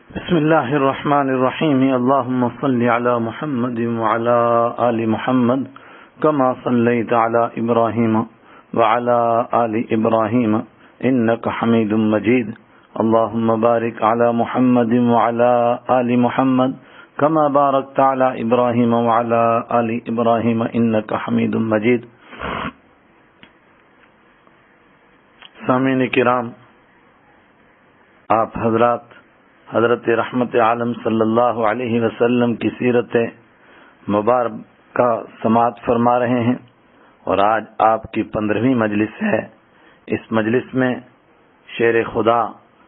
بسم الله الرحمن الرحيم. اللهم صل على محمد وعلى آل محمد كما صليت على إبراهيم وعلى آل إبراهيم إنك حميد مجيد. اللهم بارك على محمد وعلى آل محمد كما باركت على إبراهيم وعلى آل إبراهيم إنك حميد مجيد. سامعین کرام، آپ حضرات حضرت رحمت عالم صلی اللہ علیہ وسلم کی سیرت مبارکہ سماعت فرما رہے ہیں، اور آج آپ کی 15ویں مجلس ہے. اس مجلس میں شیر خدا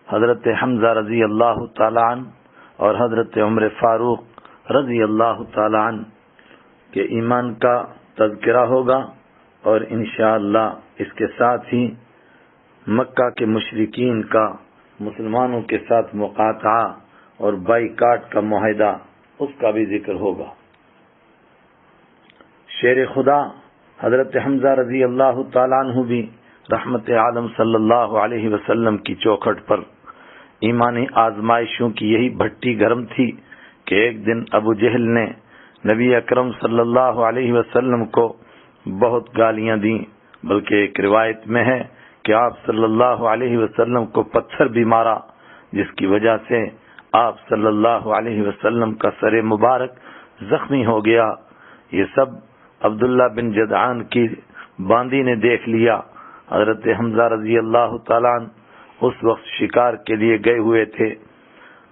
حضرت حمزہ رضی اللہ تعالیٰ عنہ اور حضرت عمر فاروق رضی اللہ تعالیٰ عنہ کے ایمان کا تذکرہ ہوگا، اور انشاءاللہ اس کے ساتھ ہی مکہ کے مشرکین کا مسلمانوں کے ساتھ مقاطعہ اور بائیکاٹ کا معاہدہ، اس کا بھی ذکر ہوگا. شیر خدا حضرت حمزہ رضی اللہ تعالیٰ عنہ بھی رحمت عالم صلی اللہ علیہ وسلم کی چوکھٹ پر ایمانی آزمائشوں کی یہی بھٹی گرم تھی کہ ایک دن ابو جہل نے نبی اکرم صلی اللہ علیہ وسلم کو بہت گالیاں دیں، بلکہ ایک روایت میں ہے کہ آپ صلی اللہ علیہ وسلم کو پتھر بھی مارا، جس کی وجہ سے آپ صلی اللہ علیہ وسلم کا سر مبارک زخمی ہو گیا. یہ سب عبداللہ بن جدعان کی باندی نے دیکھ لیا. حضرت حمزہ رضی اللہ تعالیٰ عنہ اس وقت شکار کے لیے گئے ہوئے تھے.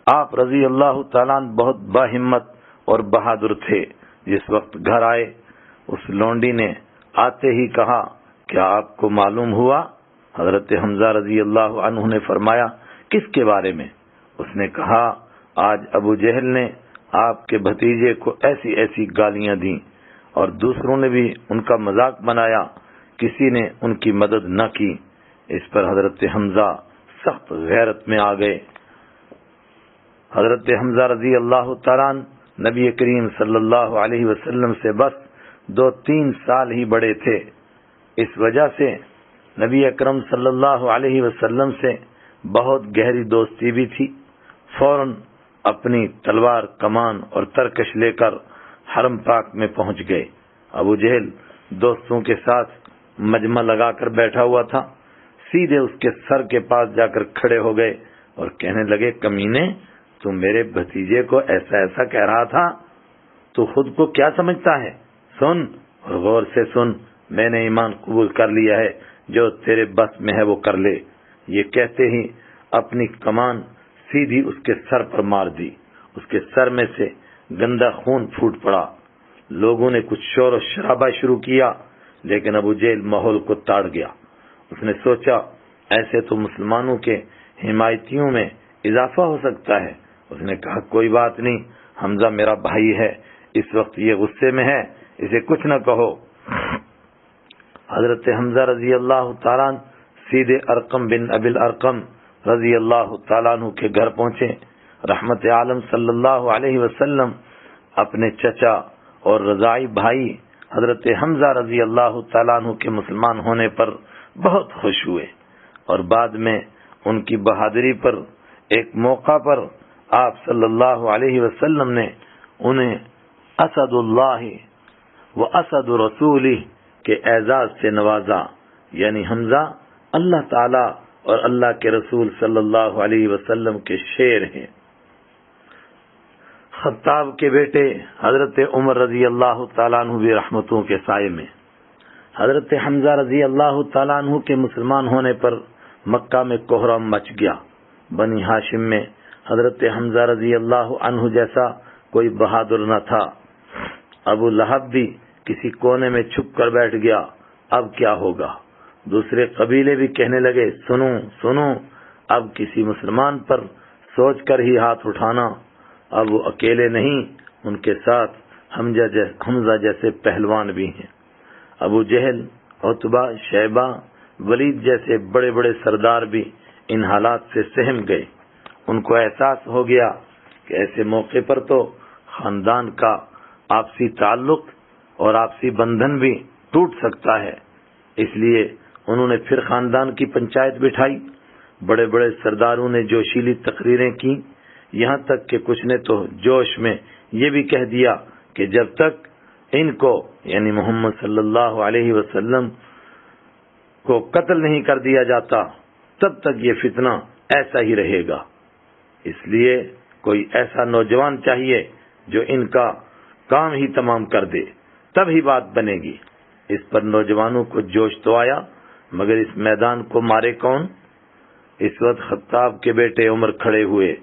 آپ رضی اللہ تعالیٰ عنہ بہت باہمت اور بہادر تھے. جس وقت گھر آئے، اس لونڈی نے آتے ہی کہا، کیا آپ کو معلوم ہوا؟ حضرت حمزہ رضی اللہ عنہ نے فرمایا، کس کے بارے میں؟ اس نے کہا، آج ابو جہل نے آپ کے بھتیجے کو ایسی ایسی گالیاں دیں، اور دوسروں نے بھی ان کا مذاق بنایا، کسی نے ان کی مدد نہ کی. اس پر حضرت حمزہ سخت غیرت میں آ گئے. حضرت حمزہ رضی اللہ تعالیٰ عنہ نبی کریم صلی اللہ علیہ وسلم سے بس 2-3 سال ہی بڑے تھے. اس وجہ سے نبی اکرم صلی اللہ علیہ وسلم سے بہت گہری دوستی بھی تھی. فوراً اپنی تلوار، کمان اور ترکش لے کر حرم پاک میں پہنچ گئے. ابو جہل دوستوں کے ساتھ مجمع لگا کر بیٹھا ہوا تھا. سیدھے اس کے سر کے پاس جا کر کھڑے ہو گئے اور کہنے لگے، کمینے، تو میرے بھتیجے کو ایسا ایسا کہہ رہا تھا، تو خود کو کیا سمجھتا ہے؟ سن اور غور سے سن، میں نے ایمان قبول کر لیا ہے، جو تیرے بس میں ہے وہ کر لے. یہ کہتے ہی اپنی کمان سیدھی اس کے سر پر مار دی. اس کے سر میں سے گندا خون پھوٹ پڑا. لوگوں نے کچھ شور و شرابہ شروع کیا، لیکن ابو جہل ماحول کو تاڑ گیا. اس نے سوچا، ایسے تو مسلمانوں کے حمایتیوں میں اضافہ ہو سکتا ہے. اس نے کہا، کوئی بات نہیں، حمزہ میرا بھائی ہے، اس وقت یہ غصے میں ہے، اسے کچھ نہ کہو. حضرت حمزہ رضی اللہ تعالیٰ عنہ سیدھے ارقم بن ابی الارقم رضی اللہ تعالیٰ عنہ کے گھر پہنچے. رحمت عالم صلی اللہ علیہ وسلم اپنے چچا اور رضاعی بھائی حضرت حمزہ رضی اللہ تعالیٰ عنہ کے مسلمان ہونے پر بہت خوش ہوئے، اور بعد میں ان کی بہادری پر ایک موقع پر آپ صلی اللہ علیہ وسلم نے انہیں اسد اللہ و اسد رسولہ کے اعزاز سے نوازا. یعنی حمزہ اللہ تعالی اور اللہ کے رسول صلی اللہ علیہ وسلم کے شیر ہیں. خطاب کے بیٹے حضرت عمر رضی اللہ تعالیٰ عنہ بھی رحمتوں کے سائے میں. حضرت حمزہ رضی اللہ تعالیٰ عنہ کے مسلمان ہونے پر مکہ میں کوہرام مچ گیا. بنی ہاشم میں حضرت حمزہ رضی اللہ عنہ جیسا کوئی بہادر نہ تھا. ابو لہب بھی کسی کونے میں چھپ کر بیٹھ گیا. اب کیا ہوگا؟ دوسرے قبیلے بھی کہنے لگے، سنو سنو، اب کسی مسلمان پر سوچ کر ہی ہاتھ اٹھانا. اب وہ اکیلے نہیں، ان کے ساتھ حمزہ جیسے پہلوان بھی ہیں. ابو جہل، عتبہ، شیبہ، ولید جیسے بڑے بڑے سردار بھی ان حالات سے سہم گئے. ان کو احساس ہو گیا کہ ایسے موقع پر تو خاندان کا آپسی تعلق اور آپسی بندھن بھی ٹوٹ سکتا ہے. اس لیے انہوں نے پھر خاندان کی پنچایت بٹھائی. بڑے بڑے سرداروں نے جوشیلی تقریریں کی. یہاں تک کہ کچھ نے تو جوش میں یہ بھی کہہ دیا کہ جب تک ان کو یعنی محمد صلی اللہ علیہ وسلم کو قتل نہیں کر دیا جاتا تب تک یہ فتنہ ایسا ہی رہے گا. اس لیے کوئی ایسا نوجوان چاہیے جو ان کا کام ہی تمام کر دے، تب ہی بات بنے گی. اس پر نوجوانوں کو جوش تو آیا، مگر اس میدان کو مارے کون؟ اس وقت خطاب کے بیٹے عمر کھڑے ہوئے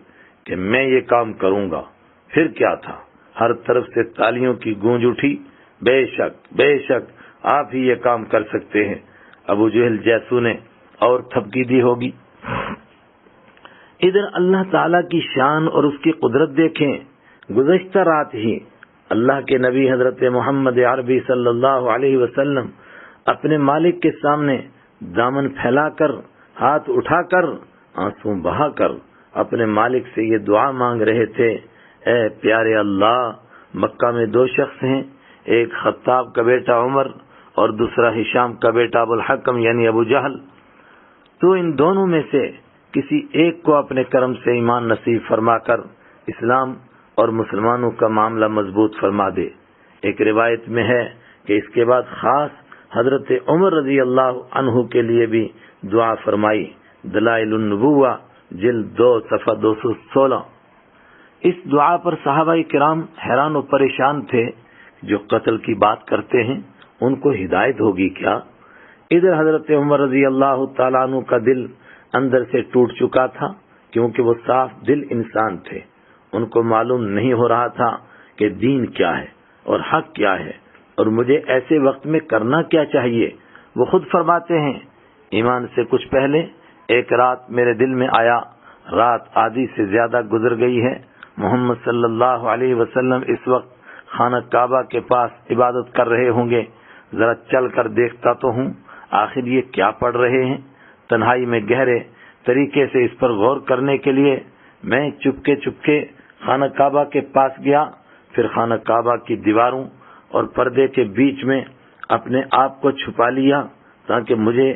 کہ میں یہ کام کروں گا. پھر کیا تھا، ہر طرف سے تالیوں کی گونج اٹھی. بے شک بے شک آپ ہی یہ کام کر سکتے ہیں. ابو جہل جیسو نے اور تھپکی دی ہوگی. ادھر اللہ تعالیٰ کی شان اور اس کی قدرت دیکھیں. گزشتہ رات ہی اللہ کے نبی حضرت محمد عربی صلی اللہ علیہ وسلم اپنے مالک کے سامنے دامن پھیلا کر، ہاتھ اٹھا کر، آنسو بہا کر اپنے مالک سے یہ دعا مانگ رہے تھے، اے پیارے اللہ، مکہ میں دو شخص ہیں، ایک خطاب کا بیٹا عمر اور دوسرا ہشام کا بیٹا ابو الحکم یعنی ابو جہل. تو ان دونوں میں سے کسی ایک کو اپنے کرم سے ایمان نصیب فرما کر اسلام اور مسلمانوں کا معاملہ مضبوط فرما دے. ایک روایت میں ہے کہ اس کے بعد خاص حضرت عمر رضی اللہ عنہ کے لیے بھی دعا فرمائی. دلائل النبوہ جلد 2 صفحہ 216. اس دعا پر صحابہ کرام حیران و پریشان تھے. جو قتل کی بات کرتے ہیں ان کو ہدایت ہوگی کیا؟ ادھر حضرت عمر رضی اللہ تعالیٰ عنہ کا دل اندر سے ٹوٹ چکا تھا، کیونکہ وہ صاف دل انسان تھے. ان کو معلوم نہیں ہو رہا تھا کہ دین کیا ہے اور حق کیا ہے، اور مجھے ایسے وقت میں کرنا کیا چاہیے. وہ خود فرماتے ہیں، ایمان سے کچھ پہلے ایک رات میرے دل میں آیا، رات آدھی سے زیادہ گزر گئی ہے، محمد صلی اللہ علیہ وسلم اس وقت خانہ کعبہ کے پاس عبادت کر رہے ہوں گے، ذرا چل کر دیکھتا تو ہوں آخر یہ کیا پڑھ رہے ہیں. تنہائی میں گہرے طریقے سے اس پر غور کرنے کے لیے میں چپکے خانہ کعبہ کے پاس گیا. پھر خانہ کعبہ کی دیواروں اور پردے کے بیچ میں اپنے آپ کو چھپا لیا تاکہ مجھے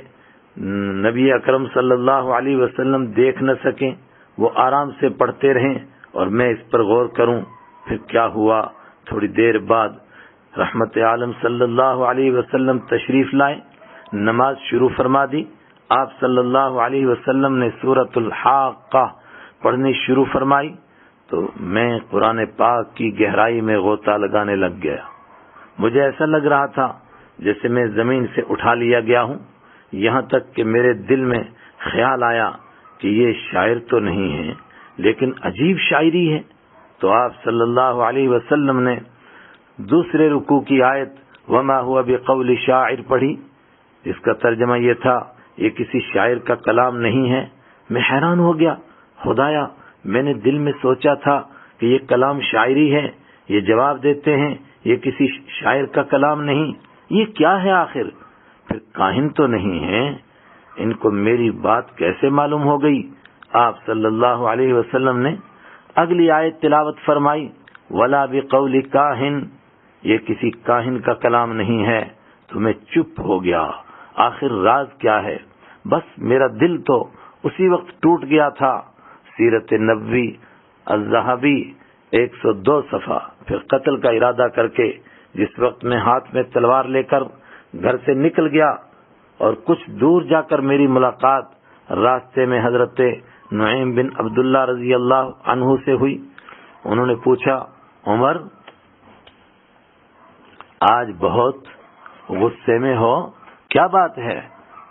نبی اکرم صلی اللہ علیہ وسلم دیکھ نہ سکیں. وہ آرام سے پڑھتے رہیں اور میں اس پر غور کروں. پھر کیا ہوا، تھوڑی دیر بعد رحمت عالم صلی اللہ علیہ وسلم تشریف لائے، نماز شروع فرما دی. آپ صلی اللہ علیہ وسلم نے سورۃ الحاقہ پڑھنی شروع فرمائی تو میں قرآن پاک کی گہرائی میں غوطہ لگانے لگ گیا. مجھے ایسا لگ رہا تھا جیسے میں زمین سے اٹھا لیا گیا ہوں. یہاں تک کہ میرے دل میں خیال آیا کہ یہ شاعر تو نہیں ہے لیکن عجیب شاعری ہے. تو آپ صلی اللہ علیہ وسلم نے دوسرے رکوع کی آیت وما هو بقول شاعر پڑھی، جس کا ترجمہ یہ تھا یہ کسی شاعر کا کلام نہیں ہے. میں حیران ہو گیا، خدایا میں نے دل میں سوچا تھا کہ یہ کلام شاعری ہے، یہ جواب دیتے ہیں یہ کسی شاعر کا کلام نہیں، یہ کیا ہے آخر؟ پھر کاہن تو نہیں ہیں، ان کو میری بات کیسے معلوم ہو گئی؟ آپ صلی اللہ علیہ وسلم نے اگلی آیت تلاوت فرمائی ولا بقول کاہن، یہ کسی کاہن کا کلام نہیں ہے. تو میں چپ ہو گیا، آخر راز کیا ہے؟ بس میرا دل تو اسی وقت ٹوٹ گیا تھا. سیرت نبوی الذہبی 102 صفحہ. پھر قتل کا ارادہ کر کے جس وقت میں ہاتھ میں تلوار لے کر گھر سے نکل گیا اور کچھ دور جا کر میری ملاقات راستے میں حضرت نعیم بن عبداللہ رضی اللہ عنہ سے ہوئی. انہوں نے پوچھا، عمر آج بہت غصے میں ہو، کیا بات ہے؟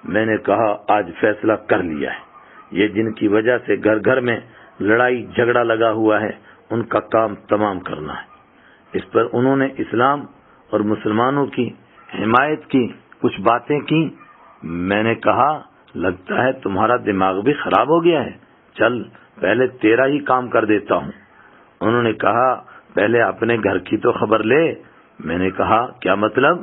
میں نے کہا آج فیصلہ کر لیا ہے، یہ جن کی وجہ سے گھر گھر میں لڑائی جھگڑا لگا ہوا ہے ان کا کام تمام کرنا ہے. اس پر انہوں نے اسلام اور مسلمانوں کی حمایت کی کچھ باتیں کی. میں نے کہا لگتا ہے تمہارا دماغ بھی خراب ہو گیا ہے، چل پہلے تیرا ہی کام کر دیتا ہوں. انہوں نے کہا پہلے اپنے گھر کی تو خبر لے. میں نے کہا کیا مطلب؟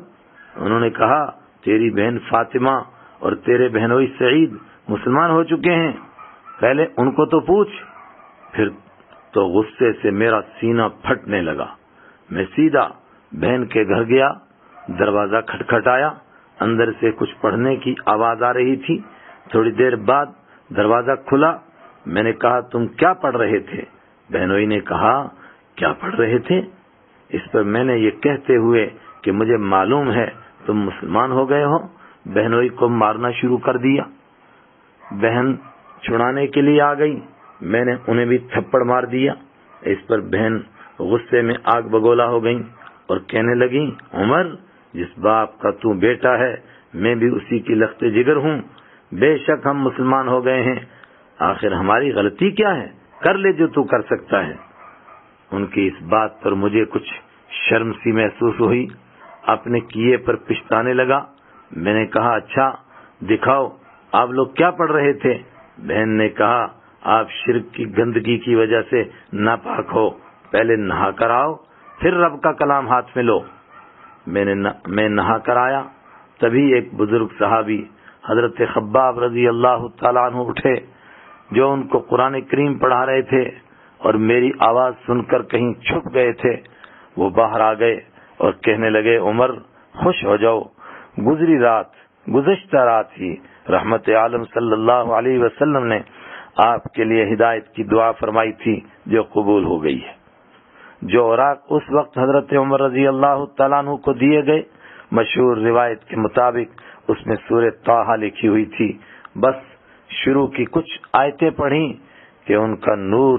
انہوں نے کہا تیری بہن فاطمہ اور تیرے بہنوئی سعید مسلمان ہو چکے ہیں، پہلے ان کو تو پوچھ. پھر تو غصے سے میرا سینہ پھٹنے لگا. میں سیدھا بہن کے گھر گیا، دروازہ کھٹکھٹایا، اندر سے کچھ پڑھنے کی آواز آ رہی تھی. تھوڑی دیر بعد دروازہ کھلا. میں نے کہا تم کیا پڑھ رہے تھے؟ بہنوئی نے کہا کیا پڑھ رہے تھے؟ اس پر میں نے یہ کہتے ہوئے کہ مجھے معلوم ہے تم مسلمان ہو گئے ہو، بہنوئی کو مارنا شروع کر دیا۔ بہن چھڑانے کے لیے آ گئی، میں نے انہیں بھی تھپڑ مار دیا۔ اس پر بہن غصے میں آگ بگولا ہو گئی اور کہنے لگی، عمر، جس باپ کا تو بیٹا ہے میں بھی اسی کی لخت جگر ہوں، بے شک ہم مسلمان ہو گئے ہیں، آخر ہماری غلطی کیا ہے؟ کر لے جو تو کر سکتا ہے۔ ان کی اس بات پر مجھے کچھ شرم سی محسوس ہوئی، اپنے کیے پر پچھتانے لگا۔ میں نے کہا اچھا دکھاؤ آپ لوگ کیا پڑھ رہے تھے؟ بہن نے کہا آپ شرک کی گندگی کی وجہ سے ناپاک ہو، پہلے نہا کر آؤ پھر رب کا کلام ہاتھ میں لو۔ میں نہا کر آیا، تبھی ایک بزرگ صحابی حضرت خباب رضی اللہ تعالیٰ عنہ اٹھے جو ان کو قرآن کریم پڑھا رہے تھے اور میری آواز سن کر کہیں چھپ گئے تھے۔ وہ باہر آ گئے اور کہنے لگے، عمر خوش ہو جاؤ، گزشتہ رات ہی رحمت عالم صلی اللہ علیہ وسلم نے آپ کے لیے ہدایت کی دعا فرمائی تھی جو قبول ہو گئی ہے۔ جو اوراق اس وقت حضرت عمر رضی اللہ تعالیٰ عنہ کو دیے گئے، مشہور روایت کے مطابق اس میں سورہ طٰہٰ لکھی ہوئی تھی۔ بس شروع کی کچھ آیتیں پڑھیں کہ ان کا نور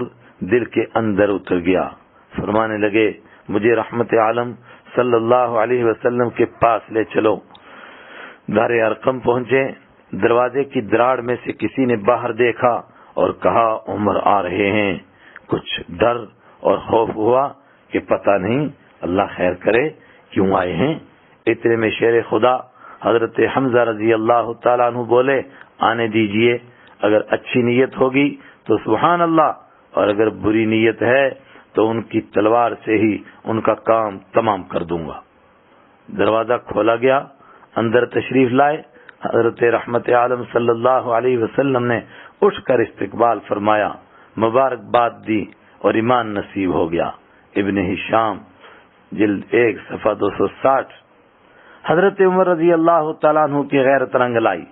دل کے اندر اتر گیا۔ فرمانے لگے، مجھے رحمت عالم صلی اللہ علیہ وسلم کے پاس لے چلو۔ دار ارقم پہنچے، دروازے کی دراڑ میں سے کسی نے باہر دیکھا اور کہا عمر آ رہے ہیں۔ کچھ ڈر اور خوف ہوا کہ پتہ نہیں اللہ خیر کرے کیوں آئے ہیں۔ اتنے میں شیر خدا حضرت حمزہ رضی اللہ تعالیٰ عنہ بولے، آنے دیجئے، اگر اچھی نیت ہوگی تو سبحان اللہ، اور اگر بری نیت ہے تو ان کی تلوار سے ہی ان کا کام تمام کر دوں گا۔ دروازہ کھولا گیا، اندر تشریف لائے۔ حضرت رحمت عالم صلی اللہ علیہ وسلم نے اٹھ کر استقبال فرمایا، مبارکباد دی اور ایمان نصیب ہو گیا۔ ابن ہشام جلد 1 صفحہ 260۔ حضرت عمر رضی اللہ تعالیٰ عنہ کی غیرت رنگ لائی۔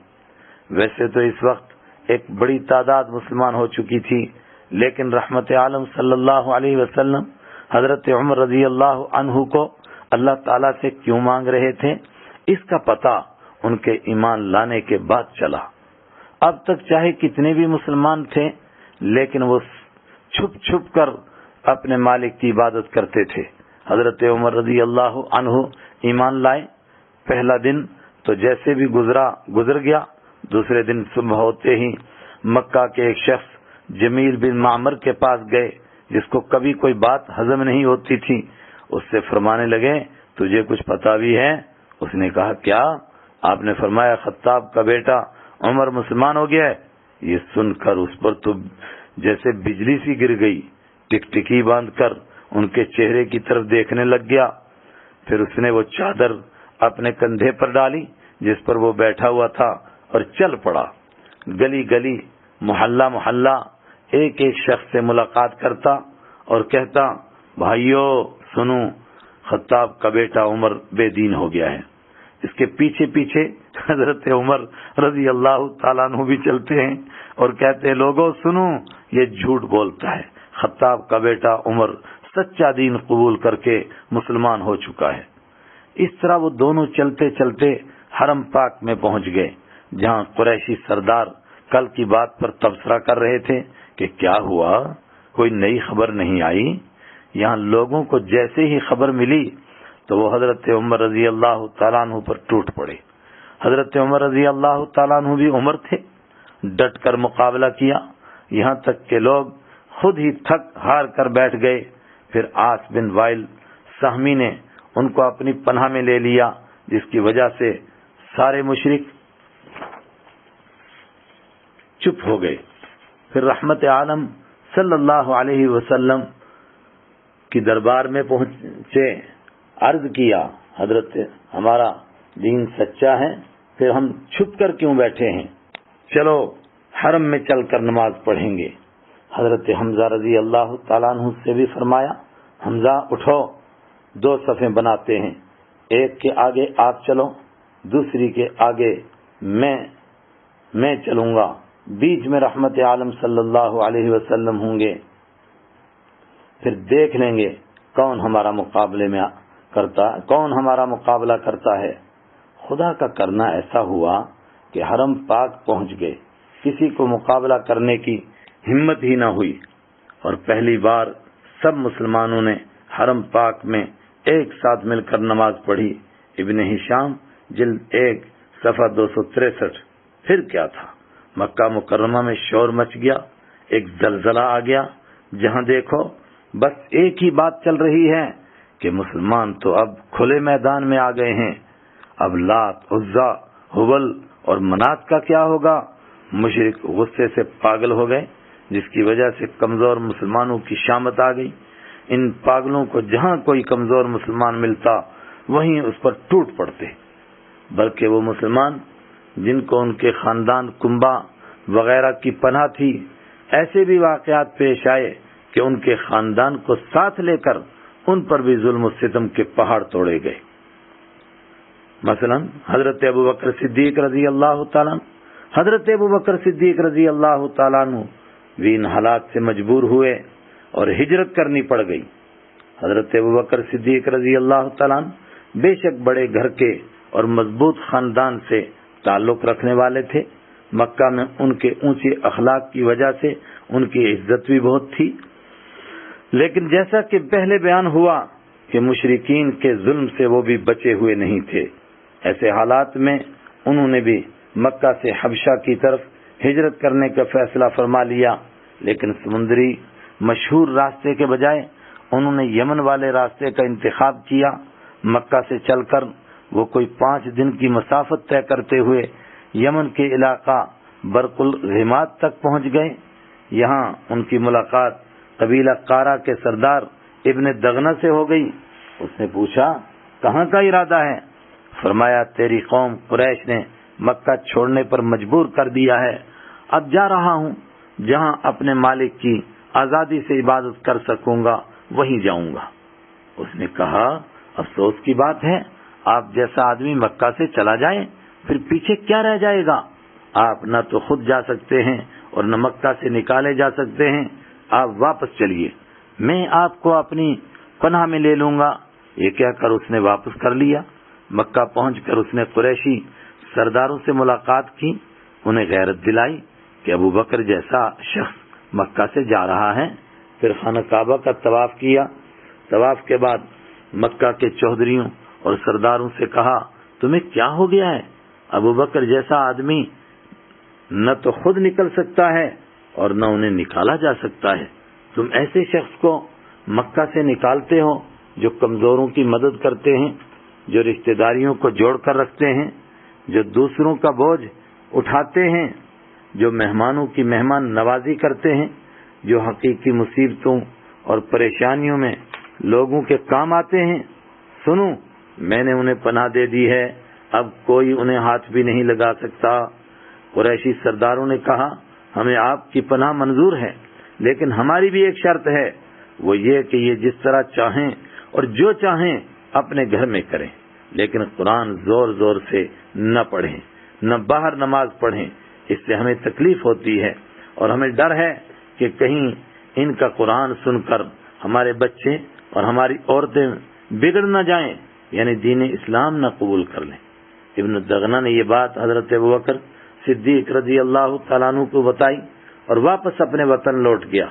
ویسے تو اس وقت ایک بڑی تعداد مسلمان ہو چکی تھی، لیکن رحمت عالم صلی اللہ علیہ وسلم حضرت عمر رضی اللہ عنہ کو اللہ تعالیٰ سے کیوں مانگ رہے تھے، اس کا پتہ ان کے ایمان لانے کے بعد چلا۔ اب تک چاہے کتنے بھی مسلمان تھے، لیکن وہ چھپ چھپ کر اپنے مالک کی عبادت کرتے تھے۔ حضرت عمر رضی اللہ عنہ ایمان لائے۔ پہلا دن تو جیسے بھی گزر گیا۔ دوسرے دن صبح ہوتے ہی مکہ کے ایک شخص جمیل بن معمر کے پاس گئے، جس کو کبھی کوئی بات ہضم نہیں ہوتی تھی۔ اس سے فرمانے لگے، تجھے کچھ پتہ بھی ہے؟ اس نے کہا کیا؟ آپ نے فرمایا خطاب کا بیٹا عمر مسلمان ہو گیا ہے۔ یہ سن کر اس پر تو جیسے بجلی سی گر گئی، ٹکٹکی باندھ کر ان کے چہرے کی طرف دیکھنے لگ گیا۔ پھر اس نے وہ چادر اپنے کندھے پر ڈالی جس پر وہ بیٹھا ہوا تھا اور چل پڑا۔ گلی گلی، محلہ محلہ، ایک ایک شخص سے ملاقات کرتا اور کہتا، بھائیو سنو، خطاب کا بیٹا عمر بے دین ہو گیا ہے۔ اس کے پیچھے پیچھے حضرت عمر رضی اللہ تعالیٰ عنہ بھی چلتے ہیں اور کہتے ہیں، لوگوں سنو، یہ جھوٹ بولتا ہے، خطاب کا بیٹا عمر سچا دین قبول کر کے مسلمان ہو چکا ہے۔ اس طرح وہ دونوں چلتے چلتے حرم پاک میں پہنچ گئے، جہاں قریشی سردار کل کی بات پر تبصرہ کر رہے تھے کہ کیا ہوا، کوئی نئی خبر نہیں آئی۔ یہاں لوگوں کو جیسے ہی خبر ملی تو وہ حضرت عمر رضی اللہ تعالیٰ عنہ پر ٹوٹ پڑے۔ حضرت عمر رضی اللہ تعالیٰ عنہ بھی عمر تھے، ڈٹ کر مقابلہ کیا، یہاں تک کہ لوگ خود ہی تھک ہار کر بیٹھ گئے۔ پھر عاص بن وائل سہمی نے ان کو اپنی پناہ میں لے لیا، جس کی وجہ سے سارے مشرک چپ ہو گئے۔ پھر رحمت عالم صلی اللہ علیہ وسلم کی دربار میں پہنچے، عرض کیا، حضرت ہمارا دین سچا ہے، پھر ہم چھپ کر کیوں بیٹھے ہیں؟ چلو حرم میں چل کر نماز پڑھیں گے۔ حضرت حمزہ رضی اللہ تعالیٰ عنہ سے بھی فرمایا، حمزہ اٹھو، 2 صفیں بناتے ہیں، ایک کے آگے آپ چلو، دوسری کے آگے میں چلوں گا، بیچ میں رحمت عالم صلی اللہ علیہ وسلم ہوں گے۔ پھر دیکھ لیں گے کون ہمارا مقابلہ کرتا ہے۔ خدا کا کرنا ایسا ہوا کہ حرم پاک پہنچ گئے، کسی کو مقابلہ کرنے کی ہمت ہی نہ ہوئی، اور پہلی بار سب مسلمانوں نے حرم پاک میں ایک ساتھ مل کر نماز پڑھی۔ ابن ہشام جلد 1 صفحہ 263۔ پھر کیا تھا، مکہ مکرمہ میں شور مچ گیا، ایک زلزلہ آ گیا، جہاں دیکھو بس ایک ہی بات چل رہی ہے کہ مسلمان تو اب کھلے میدان میں آ گئے ہیں، اب لات، عزا، حبل اور منات کا کیا ہوگا؟ مشرک غصے سے پاگل ہو گئے، جس کی وجہ سے کمزور مسلمانوں کی شامت آ گئی۔ ان پاگلوں کو جہاں کوئی کمزور مسلمان ملتا وہیں اس پر ٹوٹ پڑتے، بلکہ وہ مسلمان جن کو ان کے خاندان کنبا وغیرہ کی پناہ تھی، ایسے بھی واقعات پیش آئے کہ ان کے خاندان کو ساتھ لے کر ان پر بھی ظلم و ستم کے پہاڑ توڑے گئے۔ مثلا حضرت ابوبکر صدیق رضی اللہ تعالیٰ عنہ بھی ان حالات سے مجبور ہوئے اور ہجرت کرنی پڑ گئی۔ حضرت ابوبکر صدیق رضی اللہ تعالیٰ عنہ بے شک بڑے گھر کے اور مضبوط خاندان سے تعلق رکھنے والے تھے، مکہ میں ان کے اونچے اخلاق کی وجہ سے ان کی عزت بھی بہت تھی، لیکن جیسا کہ پہلے بیان ہوا کہ مشرکین کے ظلم سے وہ بھی بچے ہوئے نہیں تھے۔ ایسے حالات میں انہوں نے بھی مکہ سے حبشہ کی طرف ہجرت کرنے کا فیصلہ فرما لیا، لیکن سمندری مشہور راستے کے بجائے انہوں نے یمن والے راستے کا انتخاب کیا۔ مکہ سے چل کر وہ کوئی 5 دن کی مسافت طے کرتے ہوئے یمن کے علاقہ برق الغماد تک پہنچ گئے۔ یہاں ان کی ملاقات قبیلہ قارہ کے سردار ابن دغنہ سے ہو گئی۔ اس نے پوچھا کہاں کا ارادہ ہے؟ فرمایا تیری قوم قریش نے مکہ چھوڑنے پر مجبور کر دیا ہے، اب جا رہا ہوں، جہاں اپنے مالک کی آزادی سے عبادت کر سکوں گا وہیں جاؤں گا۔ اس نے کہا افسوس کی بات ہے، آپ جیسا آدمی مکہ سے چلا جائے پھر پیچھے کیا رہ جائے گا؟ آپ نہ تو خود جا سکتے ہیں اور نہ مکہ سے نکالے جا سکتے ہیں، آپ واپس چلیے، میں آپ کو اپنی پناہ میں لے لوں گا۔ یہ کہہ کر اس نے واپس کر لیا۔ مکہ پہنچ کر اس نے قریشی سرداروں سے ملاقات کی، انہیں غیرت دلائی کہ ابو بکر جیسا شخص مکہ سے جا رہا ہے۔ پھر خانہ کعبہ کا طواف کیا۔ طواف کے بعد مکہ کے چودھریوں اور سرداروں سے کہا تمہیں کیا ہو گیا ہے؟ ابو بکر جیسا آدمی نہ تو خود نکل سکتا ہے اور نہ انہیں نکالا جا سکتا ہے، تم ایسے شخص کو مکہ سے نکالتے ہو جو کمزوروں کی مدد کرتے ہیں، جو رشتہ داریوں کو جوڑ کر رکھتے ہیں، جو دوسروں کا بوجھ اٹھاتے ہیں، جو مہمانوں کی مہمان نوازی کرتے ہیں، جو حقیقی مصیبتوں اور پریشانیوں میں لوگوں کے کام آتے ہیں۔ سنو، میں نے انہیں پناہ دے دی ہے، اب کوئی انہیں ہاتھ بھی نہیں لگا سکتا۔ قریشی سرداروں نے کہا ہمیں آپ کی پناہ منظور ہے، لیکن ہماری بھی ایک شرط ہے، وہ یہ کہ یہ جس طرح چاہیں اور جو چاہیں اپنے گھر میں کریں، لیکن قرآن زور زور سے نہ پڑھیں، نہ باہر نماز پڑھیں، اس سے ہمیں تکلیف ہوتی ہے اور ہمیں ڈر ہے کہ کہیں ان کا قرآن سن کر ہمارے بچے اور ہماری عورتیں بگڑ نہ جائیں، یعنی دین اسلام نہ قبول کر لیں۔ ابن دغنہ نے یہ بات حضرت ابوبکر صدیق رضی اللہ تعالیٰ عنہ کو بتائی اور واپس اپنے وطن لوٹ گیا۔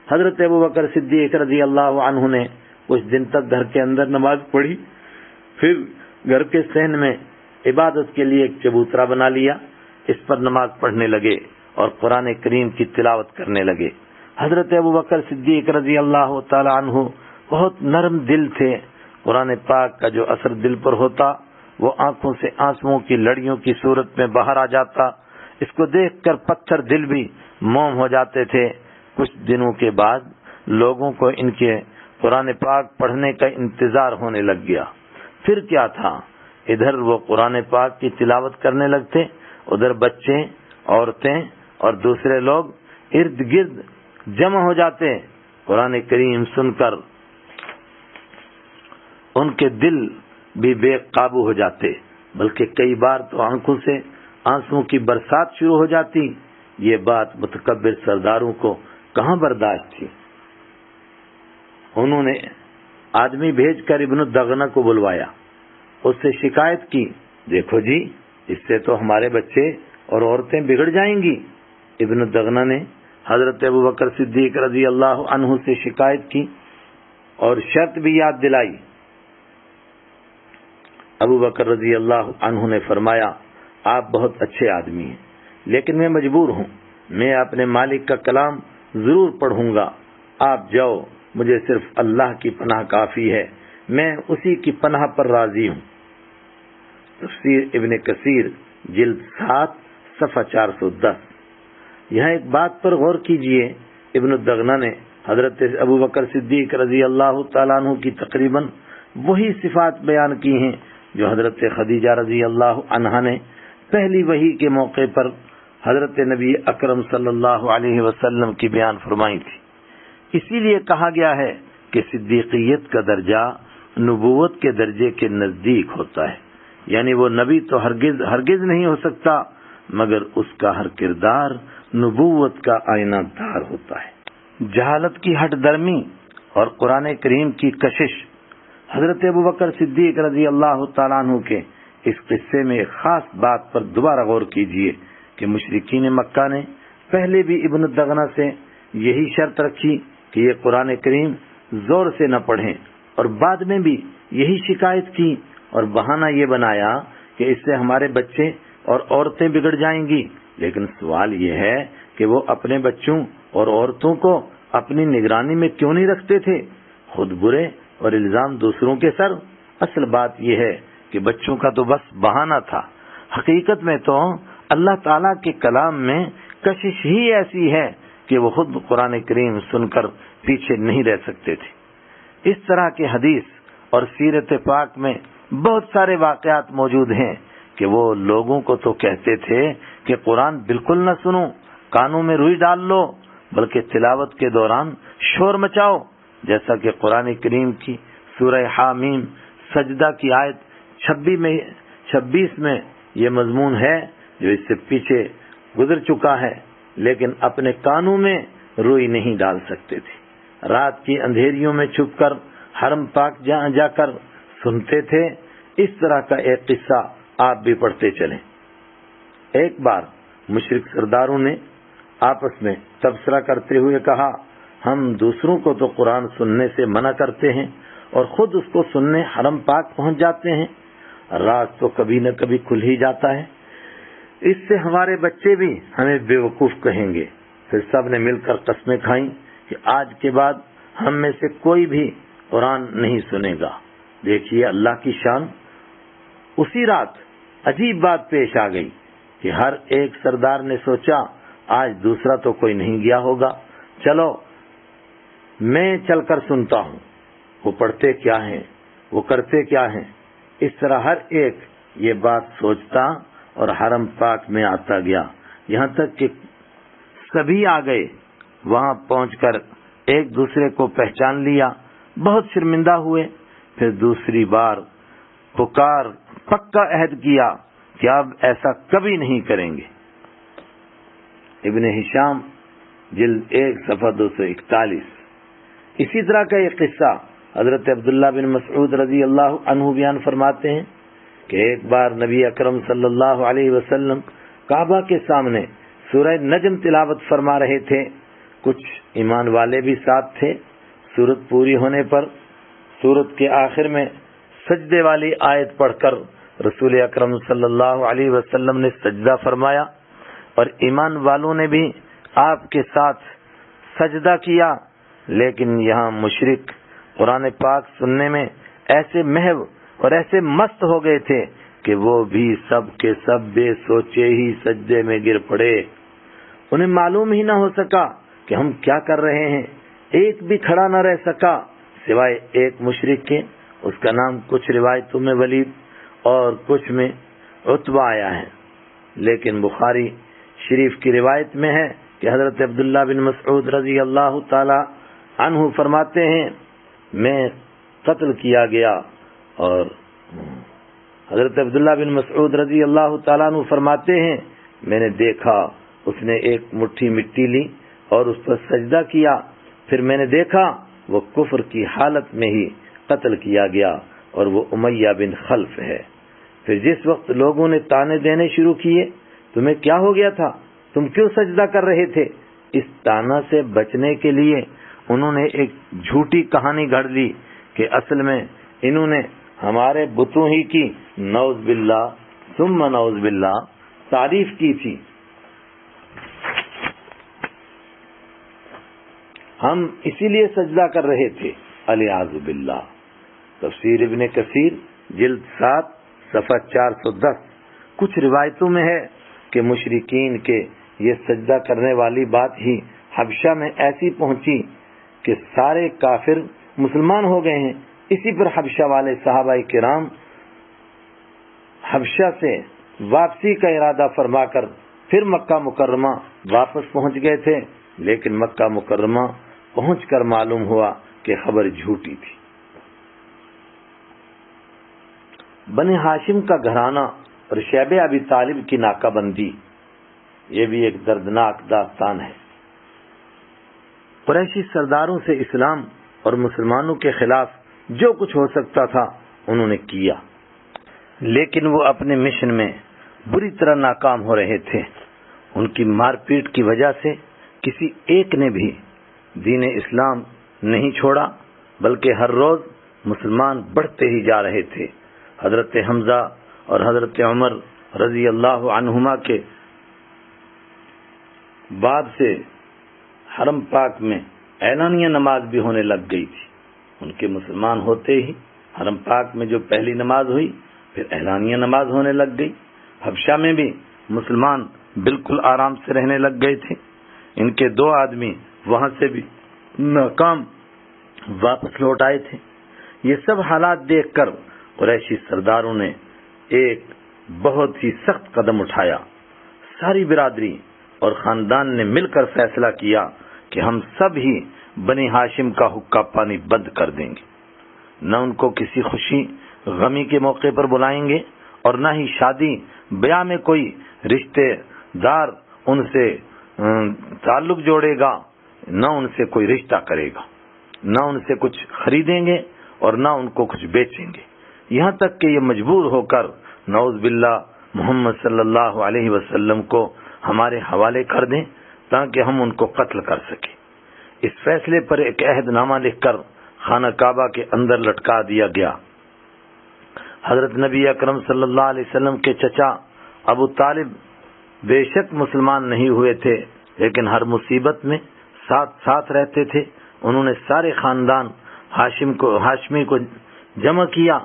حضرت ابوبکر صدیق رضی اللہ عنہ نے کچھ دن تک گھر کے اندر نماز پڑھی، پھر گھر کے صحن میں عبادت کے لیے ایک چبوترا بنا لیا، اس پر نماز پڑھنے لگے اور قرآن کریم کی تلاوت کرنے لگے۔ حضرت ابوبکر صدیق رضی اللہ تعالی عنہ بہت نرم دل تھے، قرآن پاک کا جو اثر دل پر ہوتا وہ آنکھوں سے آنسوؤں کی لڑیوں کی صورت میں باہر آ جاتا، اس کو دیکھ کر پتھر دل بھی موم ہو جاتے تھے۔ کچھ دنوں کے بعد لوگوں کو ان کے قرآن پاک پڑھنے کا انتظار ہونے لگ گیا۔ پھر کیا تھا، ادھر وہ قرآن پاک کی تلاوت کرنے لگتے، ادھر بچے، عورتیں اور دوسرے لوگ ارد گرد جمع ہو جاتے، قرآن کریم سن کر ان کے دل بھی بے قابو ہو جاتے، بلکہ کئی بار تو آنکھوں سے آنسوؤں کی برسات شروع ہو جاتی۔ یہ بات متکبر سرداروں کو کہاں برداشت تھی۔ انہوں نے آدمی بھیج کر ابن الدغنہ کو بلوایا، اس سے شکایت کی، دیکھو جی اس سے تو ہمارے بچے اور عورتیں بگڑ جائیں گی۔ ابن الدغنہ نے حضرت ابوبکر صدیق رضی اللہ عنہ سے شکایت کی اور شرط بھی یاد دلائی۔ ابوبکر رضی اللہ عنہ نے فرمایا، آپ بہت اچھے آدمی ہیں، لیکن میں مجبور ہوں، میں اپنے مالک کا کلام ضرور پڑھوں گا، آپ جاؤ، مجھے صرف اللہ کی پناہ کافی ہے، میں اسی کی پناہ پر راضی ہوں۔ تفسیر ابن کثیر جلد 7 صفحہ 410۔ یہاں ایک بات پر غور کیجئے، ابن الدغنہ نے حضرت ابوبکر صدیق رضی اللہ تعالیٰ عنہ کی تقریباً وہی صفات بیان کی ہیں جو حضرت خدیجہ رضی اللہ عنہا نے پہلی وحی کے موقع پر حضرت نبی اکرم صلی اللہ علیہ وسلم کی بیان فرمائی تھی۔ اسی لیے کہا گیا ہے کہ صدیقیت کا درجہ نبوت کے درجے کے نزدیک ہوتا ہے، یعنی وہ نبی تو ہرگز نہیں ہو سکتا، مگر اس کا ہر کردار نبوت کا آئینہ دار ہوتا ہے۔ جہالت کی ہٹ درمی اور قرآن کریم کی کشش۔ حضرت ابوبکر صدیق رضی اللہ تعالیٰ عنہ کے اس قصے میں ایک خاص بات پر دوبارہ غور کیجئے کہ مشرکین مکہ نے پہلے بھی ابن الدغنہ سے یہی شرط رکھی کہ یہ قرآن کریم زور سے نہ پڑھیں، اور بعد میں بھی یہی شکایت کی اور بہانہ یہ بنایا کہ اس سے ہمارے بچے اور عورتیں بگڑ جائیں گی۔ لیکن سوال یہ ہے کہ وہ اپنے بچوں اور عورتوں کو اپنی نگرانی میں کیوں نہیں رکھتے تھے؟ خود برے اور الزام دوسروں کے سر۔ اصل بات یہ ہے کہ بچوں کا تو بس بہانہ تھا، حقیقت میں تو اللہ تعالیٰ کے کلام میں کشش ہی ایسی ہے کہ وہ خود قرآن کریم سن کر پیچھے نہیں رہ سکتے تھے۔ اس طرح کے حدیث اور سیرت پاک میں بہت سارے واقعات موجود ہیں کہ وہ لوگوں کو تو کہتے تھے کہ قرآن بالکل نہ سنو، کانوں میں روئی ڈال لو، بلکہ تلاوت کے دوران شور مچاؤ، جیسا کہ قرآن کریم کی سورہ حامیم سجدہ کی آیت 26 میں یہ مضمون ہے جو اس سے پیچھے گزر چکا ہے، لیکن اپنے کانوں میں روئی نہیں ڈال سکتے تھے۔ رات کی اندھیریوں میں چھپ کر حرم پاک جا کر سنتے تھے۔ اس طرح کا ایک قصہ آپ بھی پڑھتے چلیں۔ ایک بار مشرک سرداروں نے آپس میں تبصرہ کرتے ہوئے کہا، ہم دوسروں کو تو قرآن سننے سے منع کرتے ہیں اور خود اس کو سننے حرم پاک پہنچ جاتے ہیں، راز تو کبھی نہ کبھی کھل ہی جاتا ہے، اس سے ہمارے بچے بھی ہمیں بیوقوف کہیں گے۔ پھر سب نے مل کر قسمیں کھائیں کہ آج کے بعد ہم میں سے کوئی بھی قرآن نہیں سنے گا۔ دیکھیے اللہ کی شان۔ اسی رات عجیب بات پیش آ گئی کہ ہر ایک سردار نے سوچا آج دوسرا تو کوئی نہیں گیا ہوگا، چلو میں چل کر سنتا ہوں، وہ پڑھتے کیا ہیں، وہ کرتے کیا ہیں۔ اس طرح ہر ایک یہ بات سوچتا اور حرم پاک میں آتا گیا، یہاں تک کہ سبھی آ گئے۔ وہاں پہنچ کر ایک دوسرے کو پہچان لیا، بہت شرمندہ ہوئے۔ پھر دوسری بار پکا عہد کیا کہ اب ایسا کبھی نہیں کریں گے۔ ابن ہشام جلد 1 صفحہ 241۔ اسی طرح کا ایک قصہ حضرت عبداللہ بن مسعود رضی اللہ عنہ بیان فرماتے ہیں کہ ایک بار نبی اکرم صلی اللہ علیہ وسلم کعبہ کے سامنے سورہ نجم تلاوت فرما رہے تھے، کچھ ایمان والے بھی ساتھ تھے۔ سورت پوری ہونے پر سورت کے آخر میں سجدے والی آیت پڑھ کر رسول اکرم صلی اللہ علیہ وسلم نے سجدہ فرمایا اور ایمان والوں نے بھی آپ کے ساتھ سجدہ کیا، لیکن یہاں مشرک قرآن پاک سننے میں ایسے محو اور ایسے مست ہو گئے تھے کہ وہ بھی سب کے سب بے سوچے ہی سجدے میں گر پڑے۔ انہیں معلوم ہی نہ ہو سکا کہ ہم کیا کر رہے ہیں، ایک بھی کھڑا نہ رہ سکا سوائے ایک مشرک کے، اس کا نام کچھ روایتوں میں ولید اور کچھ میں عتبہ آیا ہے، لیکن بخاری شریف کی روایت میں ہے کہ حضرت عبداللہ بن مسعود رضی اللہ تعالی عنہ فرماتے ہیں میں قتل کیا گیا، اور حضرت عبداللہ بن مسعود رضی اللہ تعالیٰ عنہ فرماتے ہیں میں نے دیکھا اس نے ایک مٹھی مٹی لی اور اس پر سجدہ کیا، پھر میں نے دیکھا وہ کفر کی حالت میں ہی قتل کیا گیا اور وہ امیہ بن خلف ہے۔ پھر جس وقت لوگوں نے تانے دینے شروع کیے تمہیں کیا ہو گیا تھا، تم کیوں سجدہ کر رہے تھے، اس تانا سے بچنے کے لیے انہوں نے ایک جھوٹی کہانی گھڑ لی کہ اصل میں انہوں نے ہمارے بتوں ہی کی نعوذ باللہ ثم نعوذ باللہ تعریف کی تھی۔ ہم اسی لیے سجدہ کر رہے تھے، الیاذ باللہ۔ تفسیر ابن کثیر جلد 7 صفحہ 410۔ کچھ روایتوں میں ہے کہ مشرکین کے یہ سجدہ کرنے والی بات ہی حبشہ میں ایسی پہنچی کہ سارے کافر مسلمان ہو گئے ہیں۔ اسی پر حبشہ والے صحابہ کرام حبشہ سے واپسی کا ارادہ فرما کر پھر مکہ مکرمہ واپس پہنچ گئے تھے، لیکن مکہ مکرمہ پہنچ کر معلوم ہوا کہ خبر جھوٹی تھی۔ بنی ہاشم کا گھرانہ اور شیب ابی طالب کی ناکہ بندی، یہ بھی ایک دردناک داستان ہے۔ قریشی سرداروں سے اسلام اور مسلمانوں کے خلاف جو کچھ ہو سکتا تھا انہوں نے کیا، لیکن وہ اپنے مشن میں بری طرح ناکام ہو رہے تھے۔ ان کی مار پیٹ کی وجہ سے کسی ایک نے بھی دین اسلام نہیں چھوڑا، بلکہ ہر روز مسلمان بڑھتے ہی جا رہے تھے۔ حضرت حمزہ اور حضرت عمر رضی اللہ عنہما کے بعد سے حرم پاک میں اعلانیہ نماز بھی ہونے لگ گئی تھی۔ ان کے مسلمان ہوتے ہی حرم پاک میں جو پہلی نماز ہوئی پھر اعلانیہ نماز ہونے لگ گئی۔ حبشہ میں بھی مسلمان بالکل آرام سے رہنے لگ گئے تھے۔ ان کے 2 آدمی وہاں سے بھی ناکام واپس لوٹ آئے تھے۔ یہ سب حالات دیکھ کر قریشی سرداروں نے ایک بہت ہی سخت قدم اٹھایا۔ ساری برادری اور خاندان نے مل کر فیصلہ کیا کہ ہم سب ہی بنی ہاشم کا حقہ پانی بند کر دیں گے، نہ ان کو کسی خوشی غمی کے موقع پر بلائیں گے اور نہ ہی شادی بیاہ میں کوئی رشتے دار ان سے تعلق جوڑے گا، نہ ان سے کوئی رشتہ کرے گا، نہ ان سے کچھ خریدیں گے اور نہ ان کو کچھ بیچیں گے، یہاں تک کہ یہ مجبور ہو کر نعوذ باللہ محمد صلی اللہ علیہ وسلم کو ہمارے حوالے کر دیں تاکہ ہم ان کو قتل کر سکیں۔ اس فیصلے پر ایک عہد نامہ لکھ کر خانہ کعبہ کے اندر لٹکا دیا گیا۔ حضرت نبی اکرم صلی اللہ علیہ وسلم کے چچا ابو طالب بے شک مسلمان نہیں ہوئے تھے، لیکن ہر مصیبت میں ساتھ ساتھ رہتے تھے۔ انہوں نے سارے خاندان ہاشمی کو جمع کیا،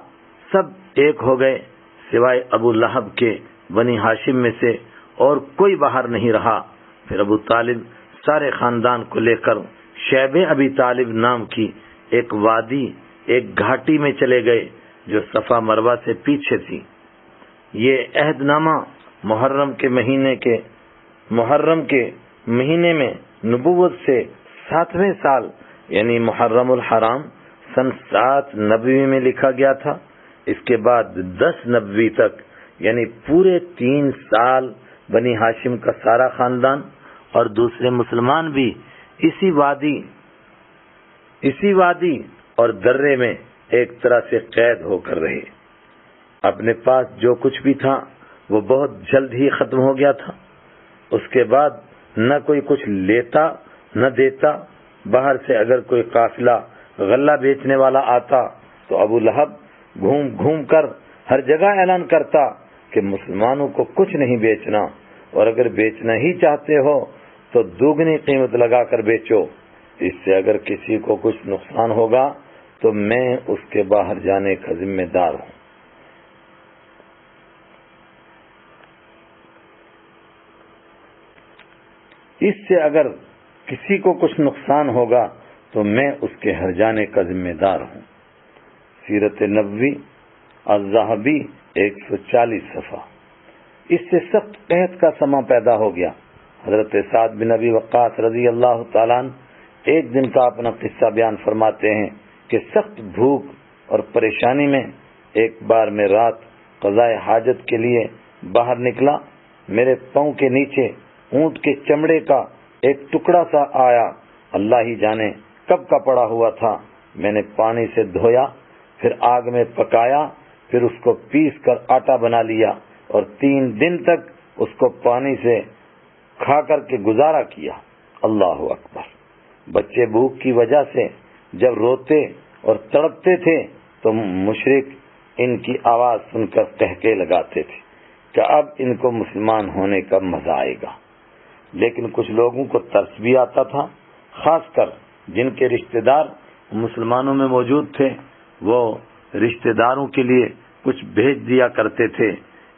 سب ایک ہو گئے سوائے ابو لہب کے۔ بنی ہاشم میں سے اور کوئی باہر نہیں رہا۔ پھر ابو طالب سارے خاندان کو لے کر شیب ابی طالب نام کی ایک وادی، ایک گھاٹی میں چلے گئے جو صفا مروہ سے پیچھے تھی۔ یہ عہد نامہ محرم کے مہینے میں نبوت سے 7ویں سال یعنی محرم الحرام سن 7 نبوی میں لکھا گیا تھا۔ اس کے بعد 10 نبوی تک یعنی پورے 3 سال بنی ہاشم کا سارا خاندان اور دوسرے مسلمان بھی اسی وادی اور درے میں ایک طرح سے قید ہو کر رہے۔ اپنے پاس جو کچھ بھی تھا وہ بہت جلد ہی ختم ہو گیا تھا۔ اس کے بعد نہ کوئی کچھ لیتا نہ دیتا۔ باہر سے اگر کوئی قافلہ غلہ بیچنے والا آتا تو ابو لہب گھوم گھوم کر ہر جگہ اعلان کرتا کہ مسلمانوں کو کچھ نہیں بیچنا، اور اگر بیچنا ہی چاہتے ہو تو دوگنی قیمت لگا کر بیچو، اس سے اگر کسی کو کچھ نقصان ہوگا تو میں اس کے باہر جانے کا ذمہ دار ہوں۔ اس سے اگر کسی کو کچھ نقصان ہوگا تو میں اس کے ہر جانے کا ذمہ دار ہوں۔ سیرت نبوی الذہبی 140 صفحہ۔ اس سے سخت قحط کا سما پیدا ہو گیا۔ حضرت سعد بن ابی وقاص رضی اللہ تعالیٰ عنہ ایک دن کا اپنا قصہ بیان فرماتے ہیں کہ سخت بھوک اور پریشانی میں ایک بار میں رات قضائے حاجت کے لیے باہر نکلا۔ میرے پاؤں کے نیچے اونٹ کے چمڑے کا ایک ٹکڑا سا آیا۔ اللہ ہی جانے کب کا پڑا ہوا تھا، میں نے پانی سے دھویا، پھر آگ میں پکایا، پھر اس کو پیس کر آٹا بنا لیا اور 3 دن تک اس کو پانی سے کھا کر کے گزارا کیا۔ اللہ اکبر۔ بچے بھوک کی وجہ سے جب روتے اور تڑپتے تھے تو مشرک ان کی آواز سن کر قہقہے لگاتے تھے کہ اب ان کو مسلمان ہونے کا مزہ آئے گا۔ لیکن کچھ لوگوں کو ترس بھی آتا تھا، خاص کر جن کے رشتہ دار مسلمانوں میں موجود تھے، وہ رشتہ داروں کے لیے کچھ بھیج دیا کرتے تھے۔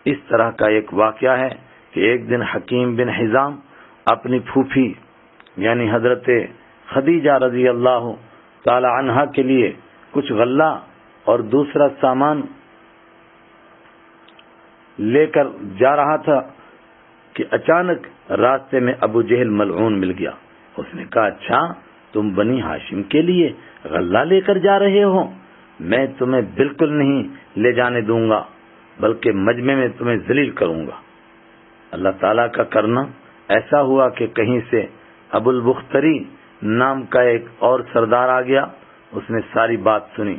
اس طرح کا ایک واقعہ ہے کہ ایک دن حکیم بن حزام اپنی پھوپھی یعنی حضرت خدیجہ رضی اللہ تعالی عنہا کے لیے کچھ غلہ اور دوسرا سامان لے کر جا رہا تھا کہ اچانک راستے میں ابو جہل ملعون مل گیا۔ اس نے کہا، اچھا تم بنی ہاشم کے لیے غلہ لے کر جا رہے ہو؟ میں تمہیں بالکل نہیں لے جانے دوں گا، بلکہ مجمع میں تمہیں ذلیل کروں گا۔ اللہ تعالیٰ کا کرنا ایسا ہوا کہ کہیں سے ابو البختری نام کا ایک اور سردار آ گیا۔ اس نے ساری بات سنی،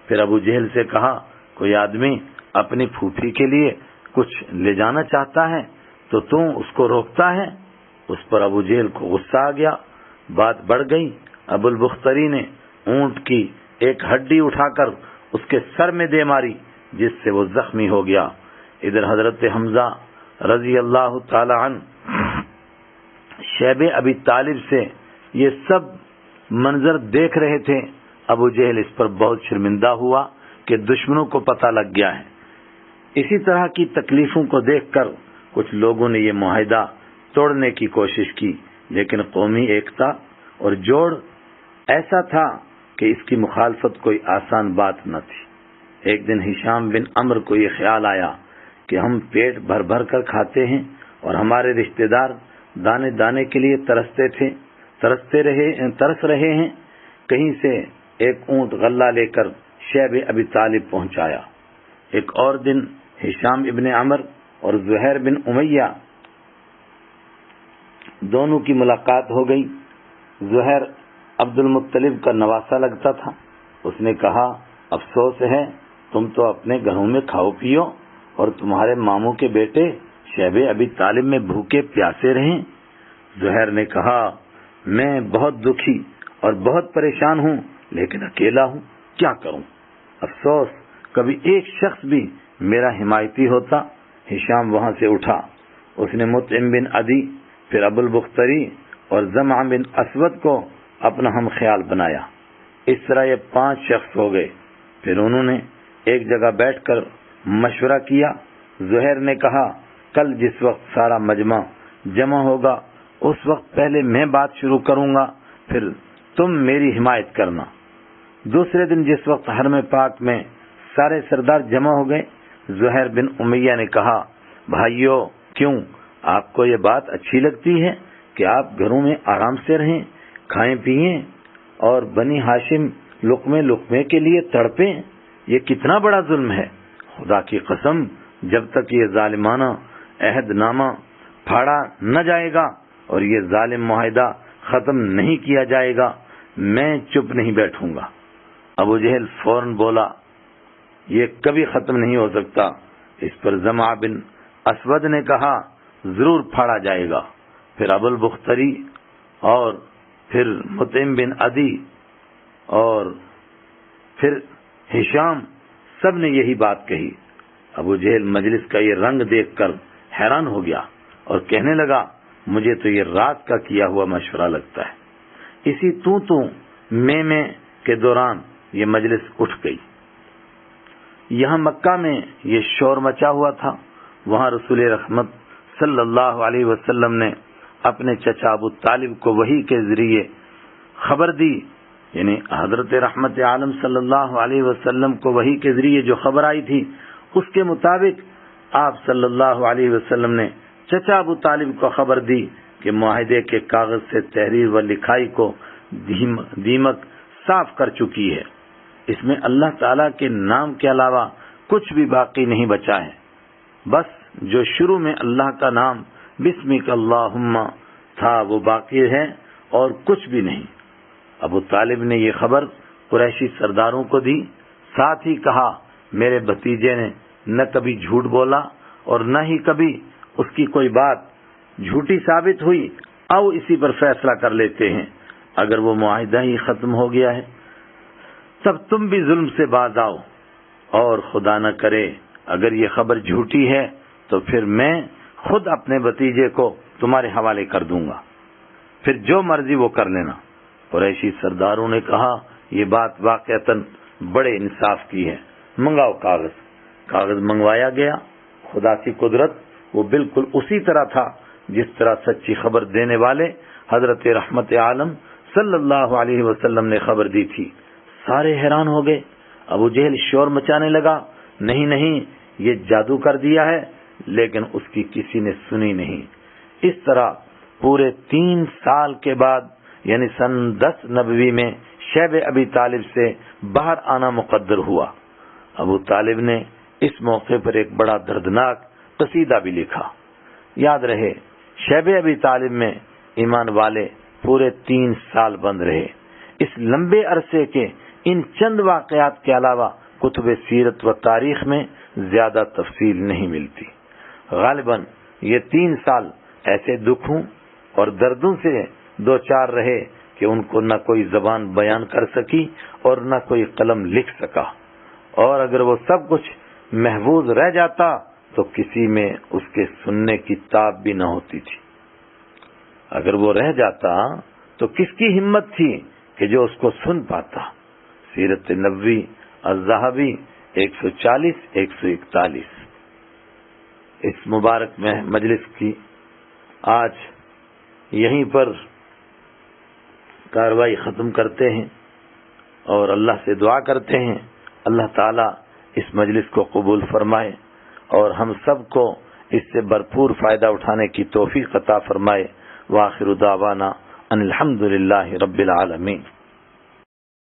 پھر ابو جہل سے کہا، کوئی آدمی اپنی پھوپھی کے لیے کچھ لے جانا چاہتا ہے تو اس کو روکتا ہے؟ اس پر ابو جہل کو غصہ آ گیا، بات بڑھ گئی۔ ابو البختری نے اونٹ کی ایک ہڈی اٹھا کر اس کے سر میں دے ماری، جس سے وہ زخمی ہو گیا۔ ادھر حضرت حمزہ رضی اللہ تعالی عنہ شیب ابی طالب سے یہ سب منظر دیکھ رہے تھے۔ ابو جہل اس پر بہت شرمندہ ہوا کہ دشمنوں کو پتہ لگ گیا ہے۔ اسی طرح کی تکلیفوں کو دیکھ کر کچھ لوگوں نے یہ معاہدہ توڑنے کی کوشش کی، لیکن قومی ایکتا اور جوڑ ایسا تھا کہ اس کی مخالفت کوئی آسان بات نہ تھی۔ ایک دن ہشام بن عمرو کو یہ خیال آیا کہ ہم پیٹ بھر بھر کر کھاتے ہیں اور ہمارے رشتہ دار دانے دانے کے لیے ترس رہے ہیں، کہیں سے ایک اونٹ غلہ لے کر شیب ابی طالب پہنچایا۔ ایک اور دن ہشام ابن عمرو اور زہیر بن امیہ دونوں کی ملاقات ہو گئی۔ زہیر عبد المطلب کا نواسا لگتا تھا۔ اس نے کہا، افسوس ہے تم تو اپنے گھروں میں کھاؤ پیو اور تمہارے ماموں کے بیٹے شیب ابی طالب میں بھوکے پیاسے رہیں۔ زہیر نے کہا، میں بہت دکھی اور بہت پریشان ہوں، لیکن اکیلا ہوں، کیا کروں؟ افسوس کبھی ایک شخص بھی میرا حمایتی ہوتا۔ ہشام وہاں سے اٹھا، اس نے مطعم بن عدی، پھر ابو البختری اور زمع بن اسود کو اپنا ہم خیال بنایا۔ اس طرح یہ 5 شخص ہو گئے۔ پھر انہوں نے ایک جگہ بیٹھ کر مشورہ کیا۔ زہیر نے کہا، کل جس وقت سارا مجمع جمع ہوگا اس وقت پہلے میں بات شروع کروں گا، پھر تم میری حمایت کرنا۔ دوسرے دن جس وقت حرم پاک میں سارے سردار جمع ہو گئے، زہیر بن امیہ نے کہا، بھائیو، کیوں آپ کو یہ بات اچھی لگتی ہے کہ آپ گھروں میں آرام سے رہیں، کھائیں پیئیں اور بنی ہاشم لقمے لقمے کے لیے تڑپیں؟ یہ کتنا بڑا ظلم ہے۔ خدا کی قسم، جب تک یہ ظالمانہ عہد نامہ پھاڑا نہ جائے گا اور یہ ظالم معاہدہ ختم نہیں کیا جائے گا، میں چپ نہیں بیٹھوں گا۔ ابو جہل فوراً بولا، یہ کبھی ختم نہیں ہو سکتا۔ اس پر زمع بن اسود نے کہا، ضرور پھاڑا جائے گا۔ پھر ابو البختری اور پھر مطعم بن عدی اور پھر ہشام، سب نے یہی بات کہی۔ ابو جہل مجلس کا یہ رنگ دیکھ کر حیران ہو گیا اور کہنے لگا، مجھے تو یہ رات کا کیا ہوا مشورہ لگتا ہے۔ اسی تو میں کے دوران یہ مجلس اٹھ گئی۔ یہاں مکہ میں یہ شور مچا ہوا تھا۔ وہاں رسول رحمت صلی اللہ علیہ وسلم نے اپنے چچا ابو طالب کو وحی کے ذریعے خبر دی، یعنی حضرت رحمت عالم صلی اللہ علیہ وسلم کو وحی کے ذریعے جو خبر آئی تھی، اس کے مطابق آپ صلی اللہ علیہ وسلم نے چچا ابو طالب کو خبر دی کہ معاہدے کے کاغذ سے تحریر و لکھائی کو دیمک صاف کر چکی ہے۔ اس میں اللہ تعالیٰ کے نام کے علاوہ کچھ بھی باقی نہیں بچا ہے، بس جو شروع میں اللہ کا نام بسمک اللہم تھا وہ باقی ہے اور کچھ بھی نہیں۔ ابو طالب نے یہ خبر قریشی سرداروں کو دی، ساتھ ہی کہا میرے بھتیجے نے نہ کبھی جھوٹ بولا اور نہ ہی کبھی اس کی کوئی بات جھوٹی ثابت ہوئی، آؤ اسی پر فیصلہ کر لیتے ہیں، اگر وہ معاہدہ ہی ختم ہو گیا ہے تب تم بھی ظلم سے باز آؤ، اور خدا نہ کرے اگر یہ خبر جھوٹی ہے تو پھر میں خود اپنے بھتیجے کو تمہارے حوالے کر دوں گا، پھر جو مرضی وہ کر لینا۔ قریشی سرداروں نے کہا یہ بات واقعتاً بڑے انصاف کی ہے، منگاؤ کاغذ منگوایا گیا۔ خدا کی قدرت وہ بالکل اسی طرح تھا جس طرح سچی خبر دینے والے حضرت رحمت عالم صلی اللہ علیہ وسلم نے خبر دی تھی۔ سارے حیران ہو گئے۔ ابو جہل شور مچانے لگا، نہیں یہ جادو کر دیا ہے، لیکن اس کی کسی نے سنی نہیں۔ اس طرح پورے 3 سال کے بعد یعنی سن 10 نبوی میں شیب ابی طالب سے باہر آنا مقدر ہوا۔ ابو طالب نے اس موقع پر ایک بڑا دردناک قصیدہ بھی لکھا۔ یاد رہے شیب ابی طالب میں ایمان والے پورے 3 سال بند رہے۔ اس لمبے عرصے کے ان چند واقعات کے علاوہ کتب سیرت و تاریخ میں زیادہ تفصیل نہیں ملتی۔ غالباً یہ 3 سال ایسے دکھوں اور دردوں سے دوچار رہے کہ ان کو نہ کوئی زبان بیان کر سکی اور نہ کوئی قلم لکھ سکا، اور اگر وہ سب کچھ محفوظ رہ جاتا تو کسی میں اس کے سننے کی تاب بھی نہ ہوتی تھی۔ اگر وہ رہ جاتا تو کس کی ہمت تھی کہ جو اس کو سن پاتا۔ سیرت نبوی الذہبی 140-141۔ اس مبارک میں مجلس کی آج یہیں پر کاروائی ختم کرتے ہیں اور اللہ سے دعا کرتے ہیں اللہ تعالیٰ اس مجلس کو قبول فرمائے اور ہم سب کو اس سے بھرپور فائدہ اٹھانے کی توفیق عطا فرمائے۔ وآخر دعوانا ان الحمد للہ رب العالمین۔